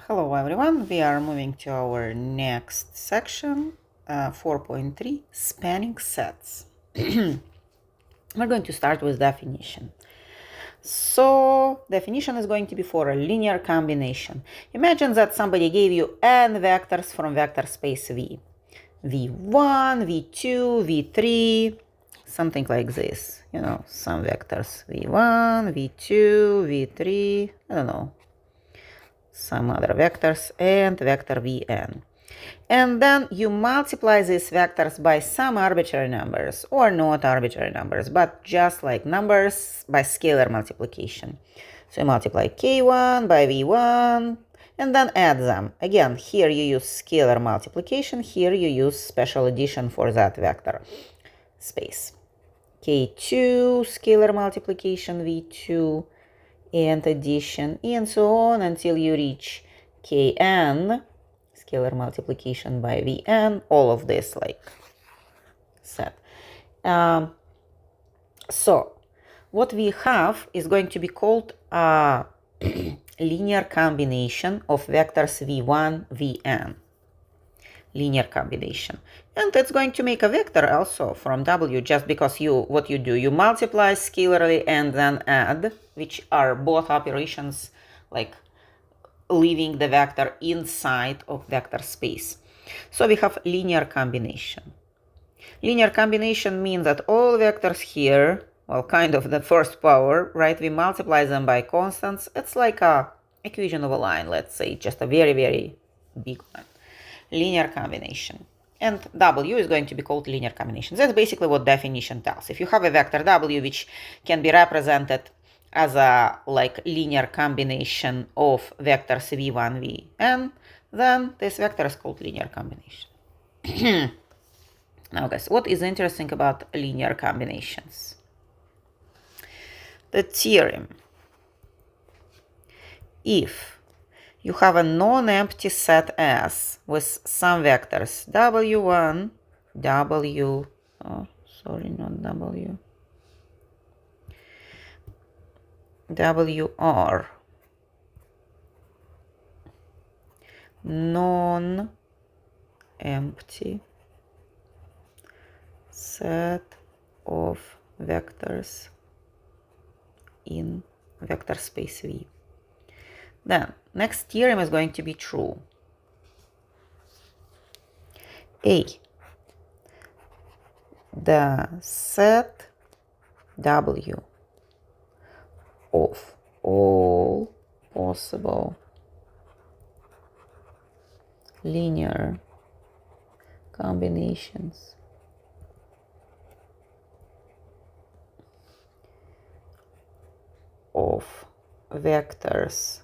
Hello everyone, we are moving to our next section, 4.3, spanning sets. We're going to start with definition. So, definition is going to be for a linear combination. Imagine that somebody gave you n vectors from vector space V. V1, V2, V3, something like this. You know, some vectors. V1, V2, V3, I don't know, some other vectors, and vector Vn. And then you multiply these vectors by some arbitrary numbers, or not arbitrary numbers, but just like numbers by scalar multiplication. So you multiply k1 by v1, and then add them. Again, here you use scalar multiplication, here you use special addition for that vector space. k2, scalar multiplication, v2, and addition, and so on until you reach kn, scalar multiplication by vn, all of this like set. So what we have is going to be called a linear combination of vectors v1, vn. Linear combination, and it's going to make a vector also from W, just because what you do, you multiply scalarly and then add, which are both operations like leaving the vector inside of vector space. So we have linear combination. Linear combination means that all vectors here, well, kind of the first power, right, we multiply them by constants. It's like a equation of a line, let's say, just a very, very big one. Linear combination. And W is going to be called linear combination. That's basically what definition tells. If you have a vector W which can be represented as a like linear combination of vectors v1, vn, then this vector is called linear combination. Now guys, what is interesting about linear combinations? The theorem. If you have a non-empty set S with some vectors W1, W, oh, sorry, not W, WR, non-empty set of vectors in vector space V. Then, next theorem is going to be true. A. The set W of all possible linear combinations of vectors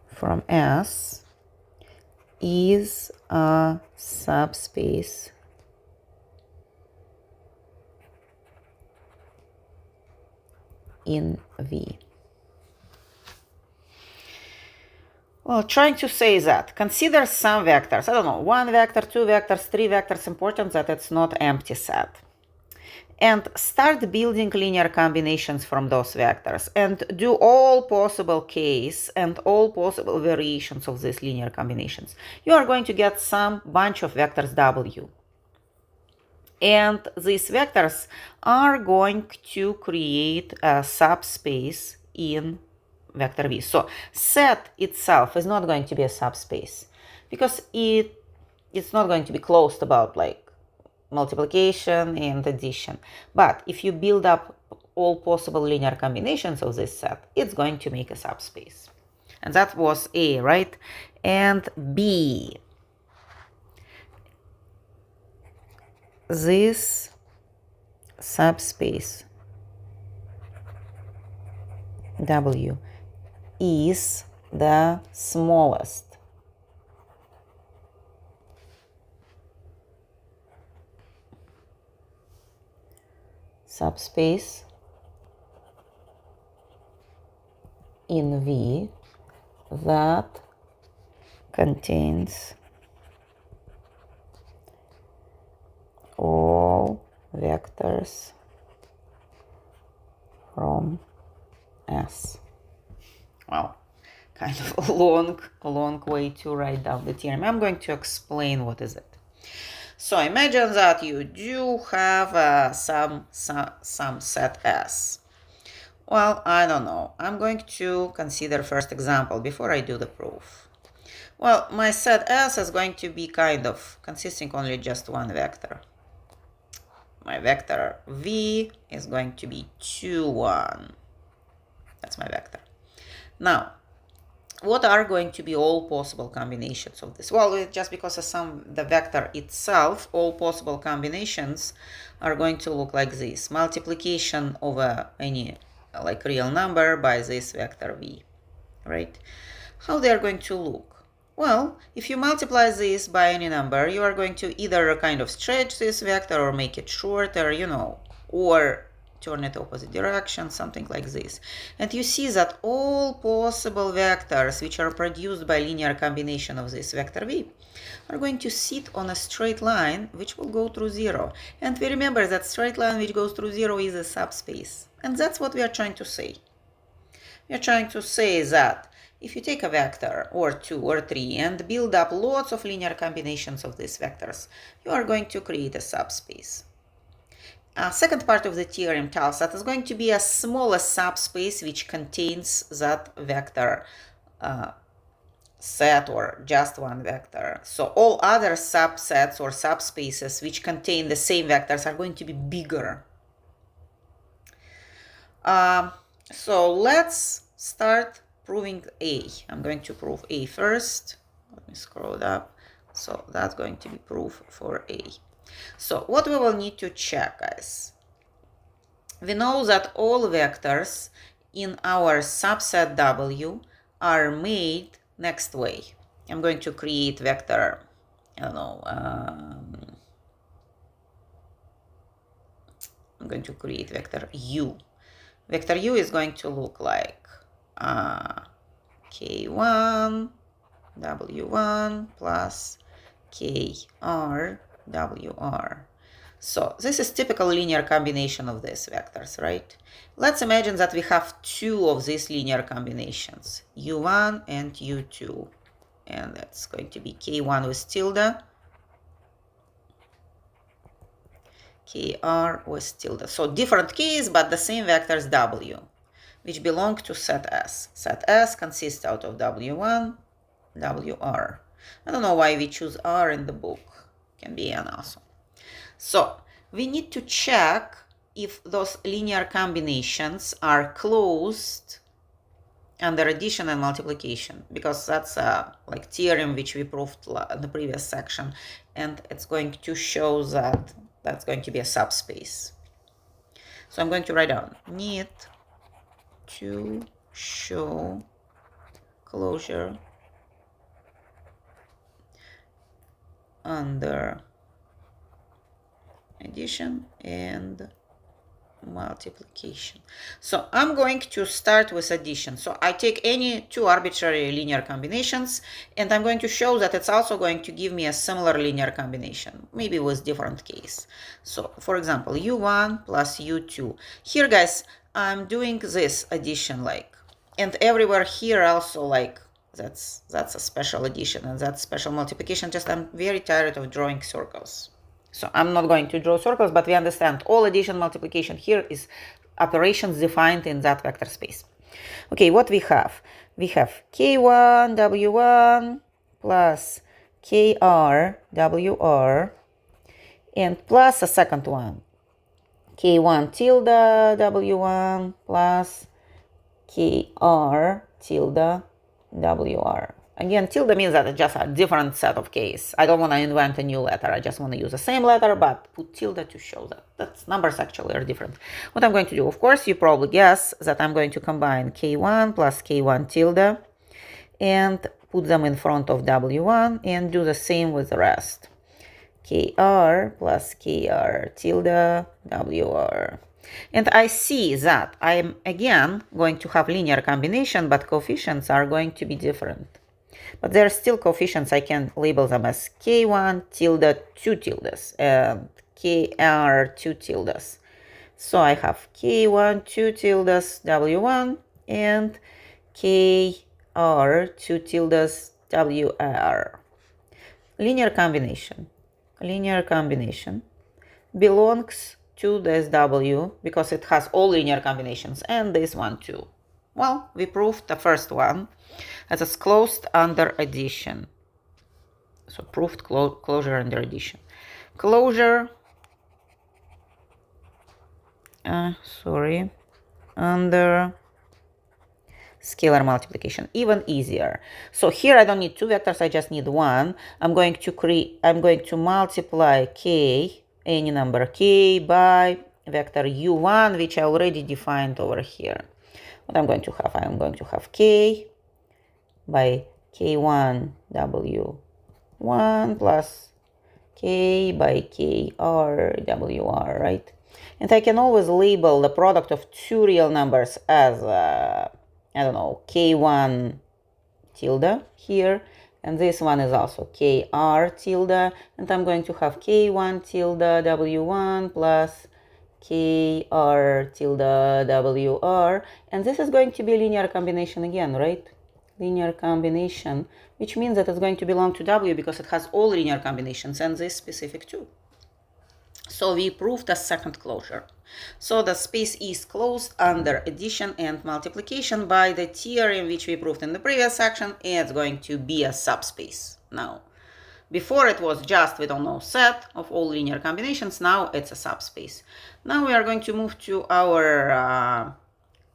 from S is a subspace in V. Well, trying to say that, consider some vectors, I don't know, 1 vector, 2 vectors, 3 vectors, important that it's not empty set. And start building linear combinations from those vectors and do all possible case and all possible variations of these linear combinations. You are going to get some bunch of vectors W. And these vectors are going to create a subspace in vector V. So set itself is not going to be a subspace because it's not going to be closed about like multiplication and addition. But if you build up all possible linear combinations of this set, it's going to make a subspace. And that was A, right? And B. This subspace W is the smallest subspace in V that contains all vectors from S. well, kind of a long way to write down the theorem. I'm going to explain what is it. So imagine that you do have some set S. Well, I don't know. I'm going to consider first example before I do the proof. Well, my set S is going to be kind of consisting only just one vector. My vector V is going to be 2, 1. That's my vector. Now, what are going to be all possible combinations of this? Well, just because of the vector itself, all possible combinations are going to look like this. Multiplication over any like real number by this vector V, right? How they are going to look? Well, if you multiply this by any number, you are going to either kind of stretch this vector or make it shorter, or turn it opposite direction, something like this. And you see that all possible vectors which are produced by linear combination of this vector V are going to sit on a straight line which will go through 0. And we remember that straight line which goes through 0 is a subspace. And that's what we are trying to say. We are trying to say that if you take a vector or 2 or 3 and build up lots of linear combinations of these vectors, you are going to create a subspace. Second part of the theorem tells that it's going to be a smaller subspace which contains that vector set or just one vector. So all other subsets or subspaces which contain the same vectors are going to be bigger. So let's start proving A. I'm going to prove A first. Let me scroll it up. So that's going to be proof for A. So what we will need to check, guys. We know that all vectors in our subset W are made next way. I'm going to create vector, I'm going to create vector U. Vector U is going to look like K1, W1 plus KR, WR. So this is typical linear combination of these vectors, right? Let's imagine that we have two of these linear combinations, U1 and U2. And that's going to be K1 with tilde, KR with tilde. So different Ks, but the same vectors W, which belong to set S. Set S consists out of W1, WR. I don't know why we choose R in the book. Can be an also. So we need to check if those linear combinations are closed under addition and multiplication, because that's a like theorem which we proved in the previous section, and it's going to show that that's going to be a subspace. So I'm going to write down need to show closure under addition and multiplication. So I'm going to start with addition. So I take any two arbitrary linear combinations and I'm going to show that it's also going to give me a similar linear combination, maybe with different case. So for example, U1 plus U2. Here, guys, I'm doing this addition and everywhere here also that's a special addition and that's special multiplication. Just I'm very tired of drawing circles. So I'm not going to draw circles, but we understand all addition multiplication here is operations defined in that vector space. Okay, what we have? We have K1 W1 plus KR WR and plus a second one. K1 tilde W1 plus KR tilde WR. Again, tilde means that it's just a different set of case. I don't want to invent a new letter. I just want to use the same letter, but put tilde to show that numbers actually are different. What I'm going to do, of course, you probably guess that I'm going to combine K1 plus K1 tilde and put them in front of W1 and do the same with the rest. KR plus KR tilde WR. And I see that I'm again going to have linear combination, but coefficients are going to be different. But there are still coefficients. I can label them as K1 tilde 2 tildes and KR 2 tildes. So I have K1 2 tildes W1 and K R, two tildes W R. Linear combination belongs to this W because it has all linear combinations, and this one too. Well, we proved the first one as it's closed under addition. So proved closure under addition. Closure, under scalar multiplication, even easier. So here I don't need two vectors, I just need one. I'm going to multiply k, any number k, by vector u1, which I already defined over here. What I'm going to have k by k1 w1 plus k by kr wr, right? And I can always label the product of two real numbers as I don't know, k1 tilde here, and this one is also kr tilde, and I'm going to have k1 tilde w1 plus kr tilde wr, and this is going to be a linear combination again, right? Linear combination, which means that it's going to belong to w because it has all linear combinations and this specific too. So we proved the second closure. So the space is closed under addition and multiplication by the theorem which we proved in the previous section. It's going to be a subspace now. Before it was just, we don't know, set of all linear combinations. Now it's a subspace. Now we are going to move to our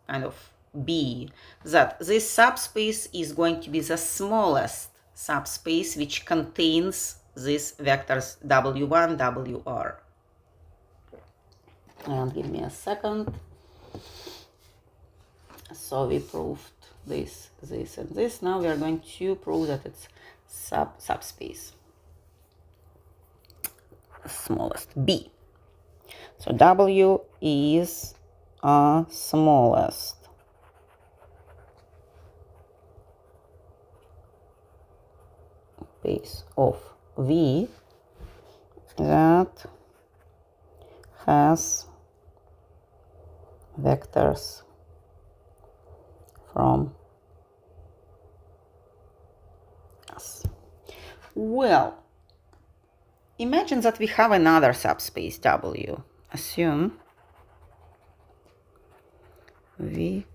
kind of B, that this subspace is going to be the smallest subspace which contains these vectors w1, wr. And give me a second. So we proved this, and this. Now we are going to prove that it's subspace. Smallest, B. So W is smallest. Space of V that has vectors from S. Well, imagine that we have another subspace W. Assume we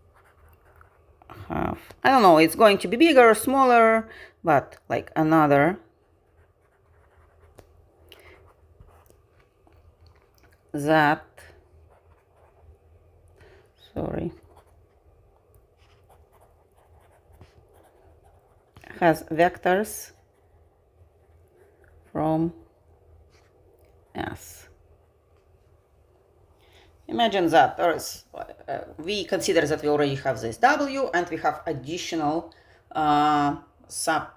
have, I don't know, it's going to be bigger or smaller, but like another that, has vectors from S. Imagine that there is, we consider that we already have this W and we have additional subset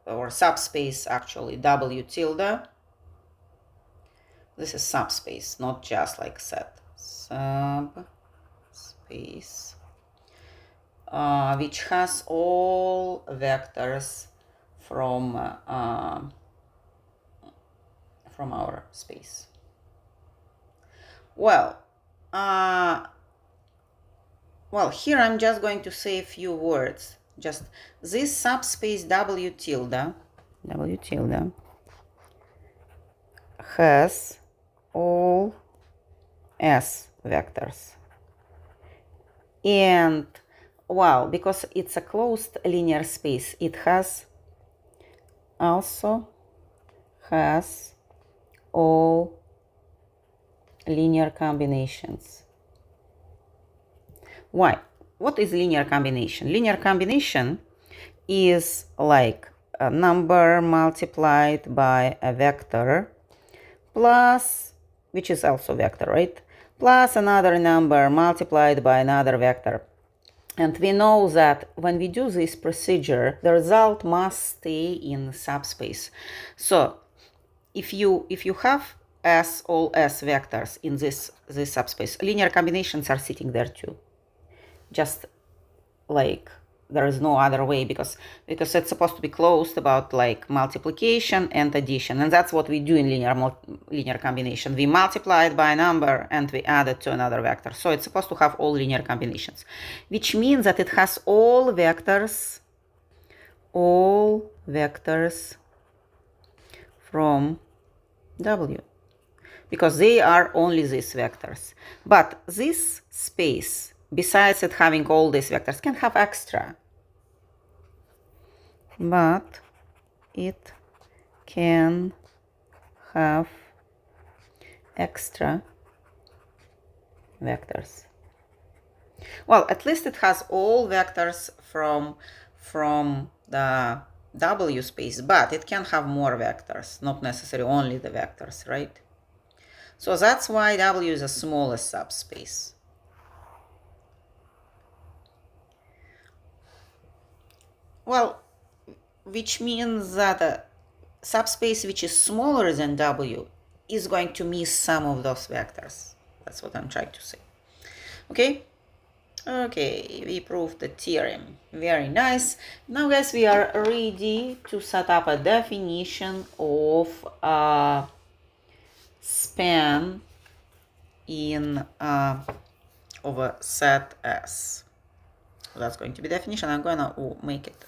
or subspace actually W tilde. This is subspace, not just like set. Subspace, which has all vectors from our space. Well, here I'm just going to say a few words. Just this subspace W tilde has all S vectors. And wow, because it's a closed linear space, it also has all linear combinations. Why? What is linear combination? Linear combination is like a number multiplied by a vector plus, which is also vector, right? Plus another number multiplied by another vector. And we know that when we do this procedure, the result must stay in subspace. So if you have all S vectors in this subspace, linear combinations are sitting there too. Just like there is no other way, because it's supposed to be closed about like multiplication and addition, and that's what we do in linear combination. We multiply it by a number and we add it to another vector. So it's supposed to have all linear combinations, which means that it has all vectors from W, because they are only these vectors. But this space, besides it having all these vectors, can have extra. But it can have extra vectors. Well, at least it has all vectors from the W space, but it can have more vectors, not necessarily only the vectors, right? So that's why W is the smallest subspace. Well, which means that a subspace which is smaller than W is going to miss some of those vectors. That's what I'm trying to say. Okay? Okay, we proved the theorem. Very nice. Now, guys, we are ready to set up a definition of span in of a set S. That's going to be definition. I'm gonna make it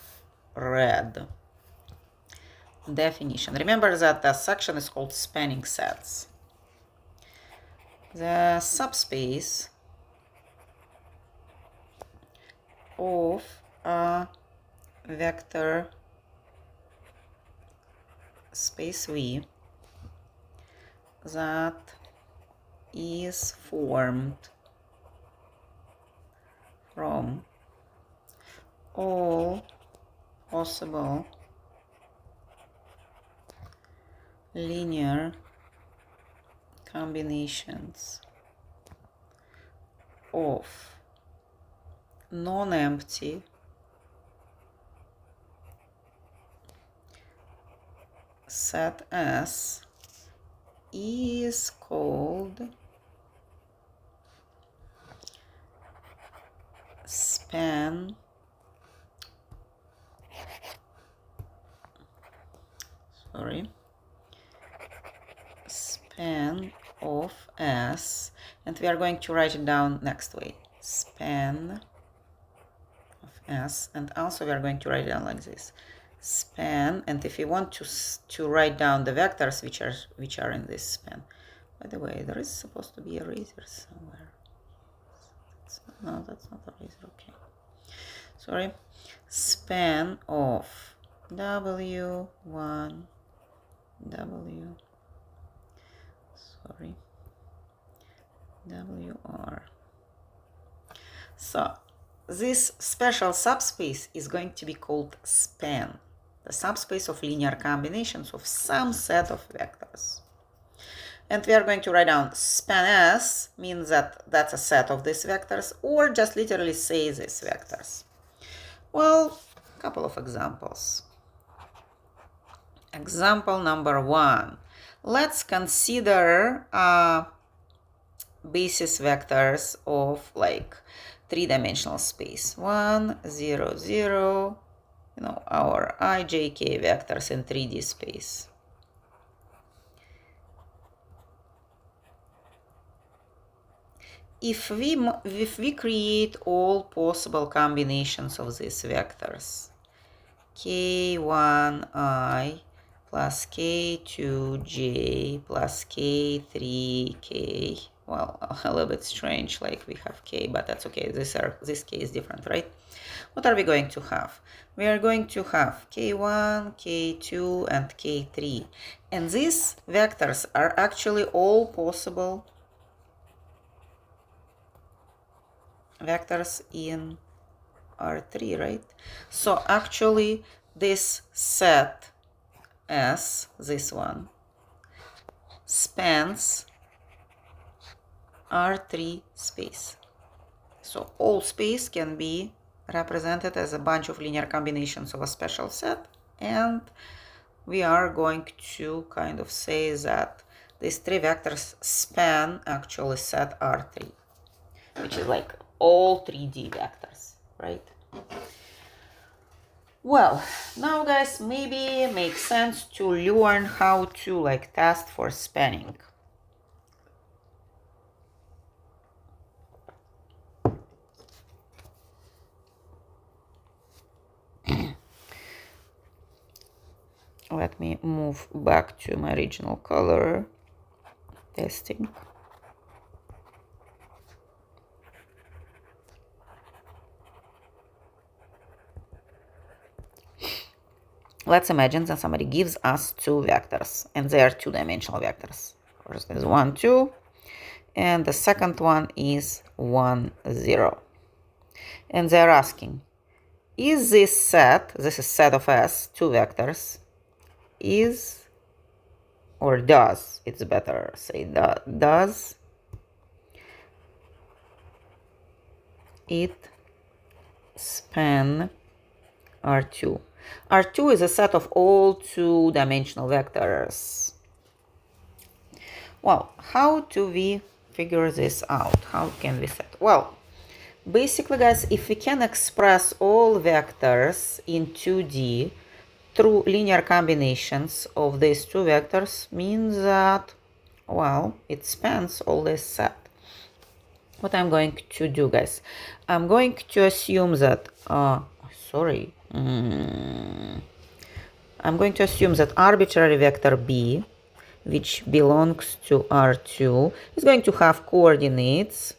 red. Definition. Remember that the section is called spanning sets. The subspace of a vector space V that is formed from all possible linear combinations of non-empty set S is called span of S, and we are going to write it down next way. Span of S, and also we are going to write it down like this. Span, and if you want to write down the vectors which are in this span. By the way, there is supposed to be a eraser somewhere. No, that's not a eraser. Okay. Sorry. Span of W1, WR. So this special subspace is going to be called span, the subspace of linear combinations of some set of vectors. And we are going to write down span S means that that's a set of these vectors, or just literally say these vectors. Well, a couple of examples. Example number 1. Let's consider basis vectors of like three-dimensional space. 1, 0, 0, our I, j, k vectors in 3D space. If we create all possible combinations of these vectors, k1i plus k2j plus k3k, well, a little bit strange, like we have k, but that's okay. This k is different, right? What are we going to have? We are going to have k1, k2, and k3. And these vectors are actually all possible vectors in R3, right? So actually this set S, this one, spans R3 space. So all space can be represented as a bunch of linear combinations of a special set, and we are going to kind of say that these three vectors span actually set R3, which is like all 3D vectors, right? Well, now guys, maybe it makes sense to learn how to like test for spanning. Let me move back to my original color. Testing. Let's imagine that somebody gives us two vectors, and they are two-dimensional vectors. First is 1, 2, and the second one is 1, 0. And they're asking, is this is set of S, two vectors, is or does, it's better say does it span R2? R2 is a set of all two-dimensional vectors. Well, how do we figure this out? How can we set? Well, basically, guys, if we can express all vectors in 2D through linear combinations of these two vectors, means that, well, it spans all this set. What I'm going to do, guys, I'm going to assume that, I'm going to assume that arbitrary vector B, which belongs to R2, is going to have coordinates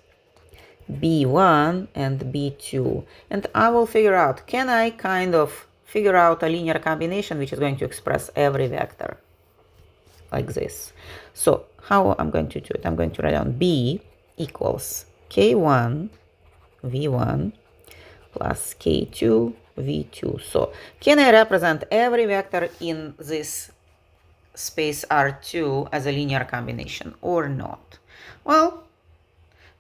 B1 and B2. And I will figure out, can I kind of figure out a linear combination which is going to express every vector like this? So how I'm going to do it? I'm going to write down B equals K1 V1 plus K2 V2. So can I represent every vector in this space R2 as a linear combination or not? Well,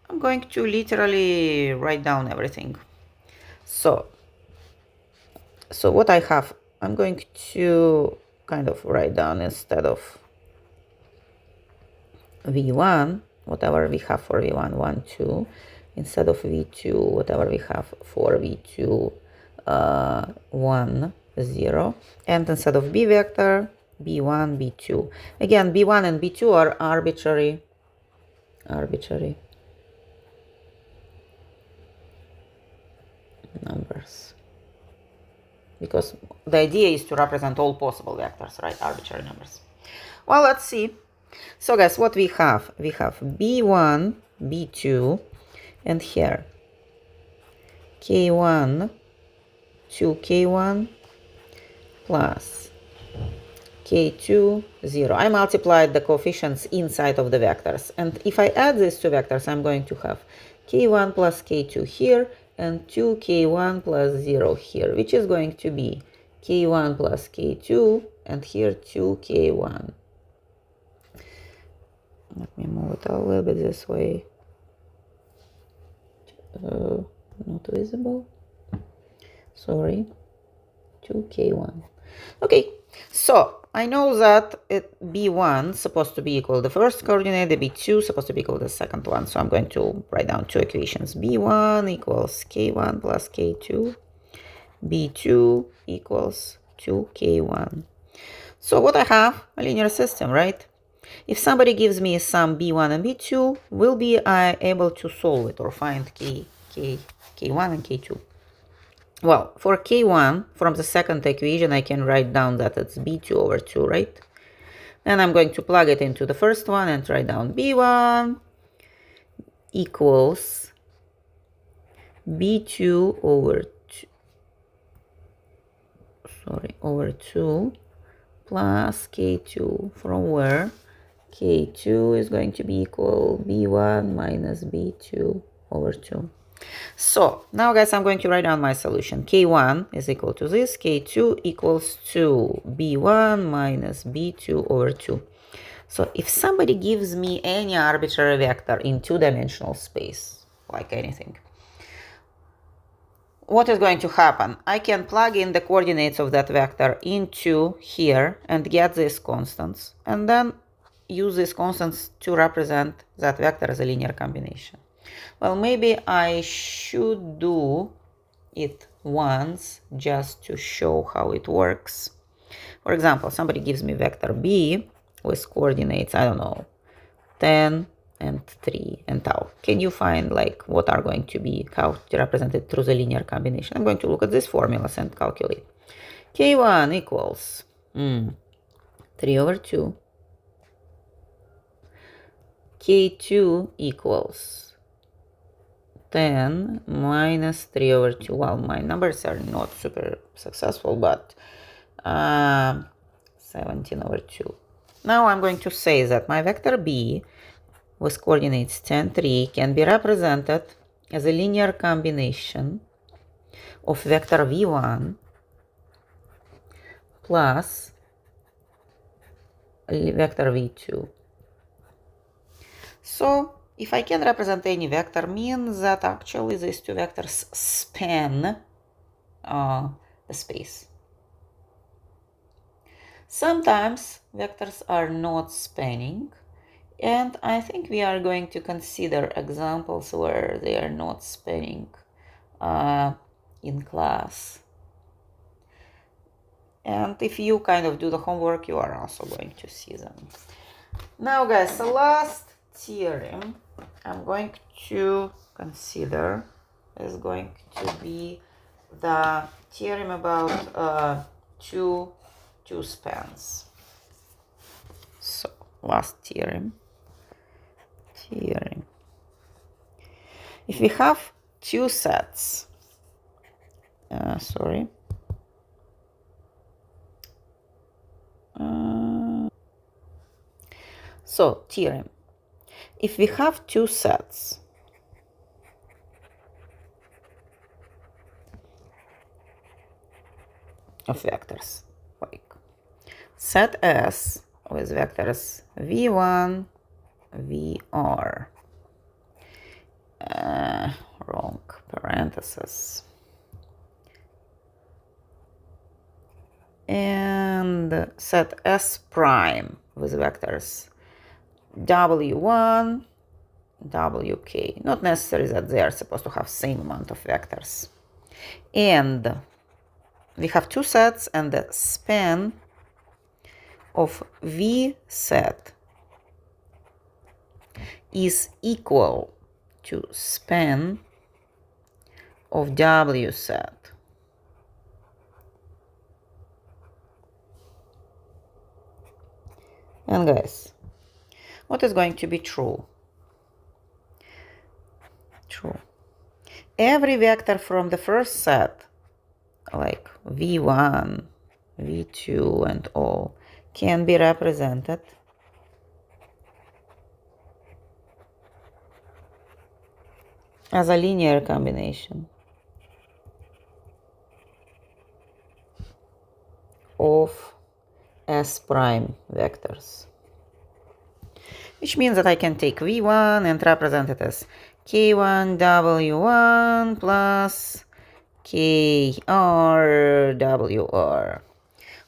I'm going to literally write down everything. So what I have, I'm going to kind of write down instead of V1, whatever we have for V1, 1, 2, instead of V2, whatever we have for V2, 1, 0, and instead of B vector, B1, B2. Again, B1 and B2 are arbitrary numbers, because the idea is to represent all possible vectors, right? Arbitrary numbers. Well, let's see. So guys, what we have B1, B2, and here K1, 2K1 plus K2, 0. I multiplied the coefficients inside of the vectors, and if I add these two vectors, I'm going to have K1 plus K2 here and 2K1 plus 0 here, which is going to be K1 plus K2 and here 2K1. Let me move it a little bit this way. Not visible. Sorry. 2K1. Okay, so I know that B1 is supposed to be equal to the first coordinate, the B2 is supposed to be equal to the second one. So I'm going to write down two equations. B1 equals K1 plus K2. B2 equals 2K1. So what I have, a linear system, right? If somebody gives me some B1 and B2, will be able to solve it or find K1 and K2. Well, for K1, from the second equation, I can write down that it's B2 over 2, right? Then I'm going to plug it into the first one and write down B1 equals B2 over 2 plus K2, from where K2 is going to be equal B1 minus B2 over 2. So now, guys, I'm going to write down my solution. K1 is equal to this. K2 equals to B1 minus B2 over 2. So if somebody gives me any arbitrary vector in two-dimensional space, like anything, what is going to happen? I can plug in the coordinates of that vector into here and get these constants, and then use these constants to represent that vector as a linear combination. Well, maybe I should do it once just to show how it works. For example, somebody gives me vector b with coordinates, I don't know, 10 and 3 and tau. Can you find like what are going to be, how to represent it through the linear combination? I'm going to look at these formulas and calculate. K1 equals 3 over 2. K2 equals 10 minus 3 over 2. Well, my numbers are not super successful, but 17 over 2. Now I'm going to say that my vector b with coordinates 10, 3 can be represented as a linear combination of vector v1 plus vector v2. So if I can represent any vector, means that actually these two vectors span the space. Sometimes vectors are not spanning, and I think we are going to consider examples where they are not spanning in class. And if you kind of do the homework, you are also going to see them. Now guys, the last theorem I'm going to consider is going to be the theorem about two spans. So last theorem. If we have two sets, so theorem. If we have two sets of vectors, like set S with vectors v1, vr, wrong parenthesis, and set S prime with vectors w1, wk. Not necessary that they are supposed to have same amount of vectors. And we have two sets, and the span of V set is equal to span of W set. And guys, what is going to be true? True. Every vector from the first set, like v1, v2, and all, can be represented as a linear combination of S prime vectors, which means that I can take v1 and represent it as k1 w1 plus kr wr.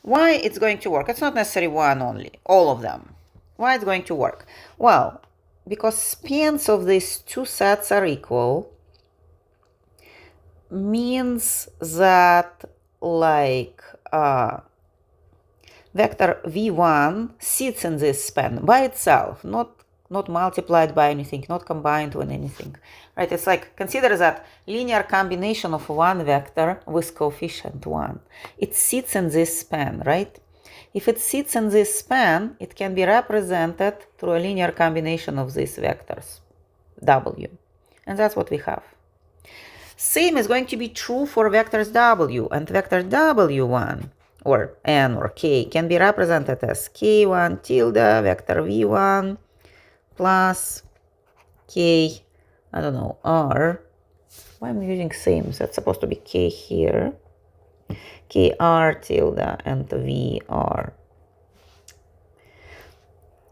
Why it's going to work? It's not necessarily one only, all of them. Why it's going to work? Well, because spans of these two sets are equal, means that like vector v1 sits in this span by itself, not multiplied by anything, not combined with anything, right? It's like, consider that linear combination of one vector with coefficient 1. It sits in this span, right? If it sits in this span, it can be represented through a linear combination of these vectors, w. And that's what we have. Same is going to be true for vectors w, and vector w1 or n or k can be represented as k1 tilde vector v1 plus k, I don't know, r. Why am I using same? That's supposed to be k here. kr tilde and vr.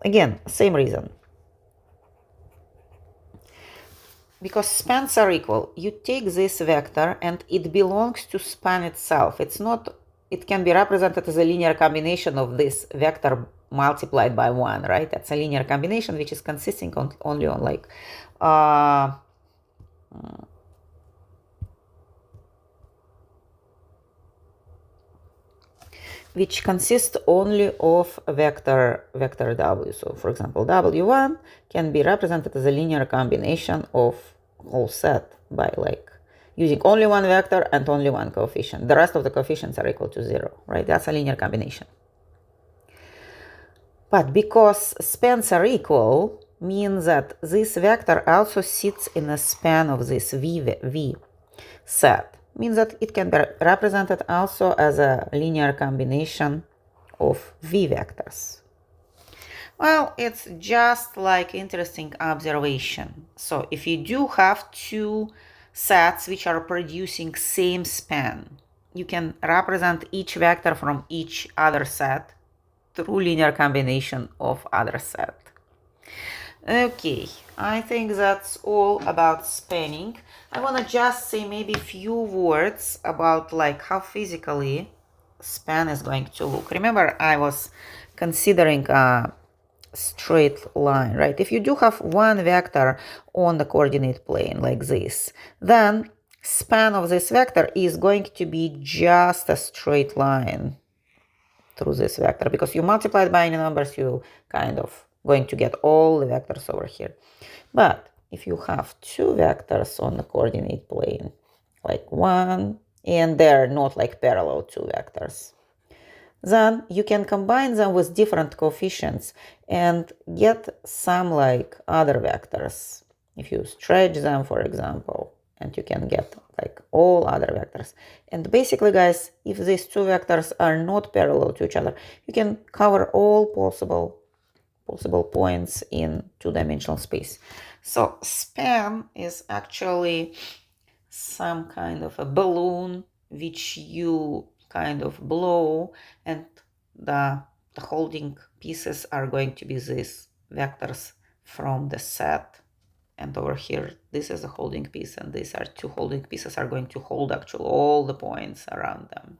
Again, same reason. Because spans are equal, you take this vector and it belongs to span itself. It's not, it can be represented as a linear combination of this vector multiplied by 1, right? That's a linear combination which is consisting only on like which consists only of a vector W. So for example, W1 can be represented as a linear combination of whole set by like using only one vector and only one coefficient. The rest of the coefficients are equal to 0, right? That's a linear combination. But because spans are equal, means that this vector also sits in a span of this V set. Means that it can be represented also as a linear combination of V vectors. Well, it's just like interesting observation. So if you do have two sets which are producing same span, you can represent each vector from each other set through linear combination of other set. Okay, I think that's all about spanning. I want to just say maybe a few words about like how physically span is going to look. Remember, I was considering a straight line, right? If you do have one vector on the coordinate plane like this, then span of this vector is going to be just a straight line through this vector, because you multiply it by any numbers, you kind of going to get all the vectors over here. But if you have two vectors on the coordinate plane, like one, and they're not like parallel two vectors, then you can combine them with different coefficients and get some like other vectors. If you stretch them, for example, and you can get like all other vectors. And basically, guys, if these two vectors are not parallel to each other, you can cover all possible points in two-dimensional space. So span is actually some kind of a balloon which you kind of blow, and the holding pieces are going to be these vectors from the set. And over here, this is a holding piece, and these are two holding pieces are going to hold actually all the points around them.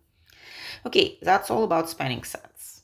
Okay, that's all about spanning sets.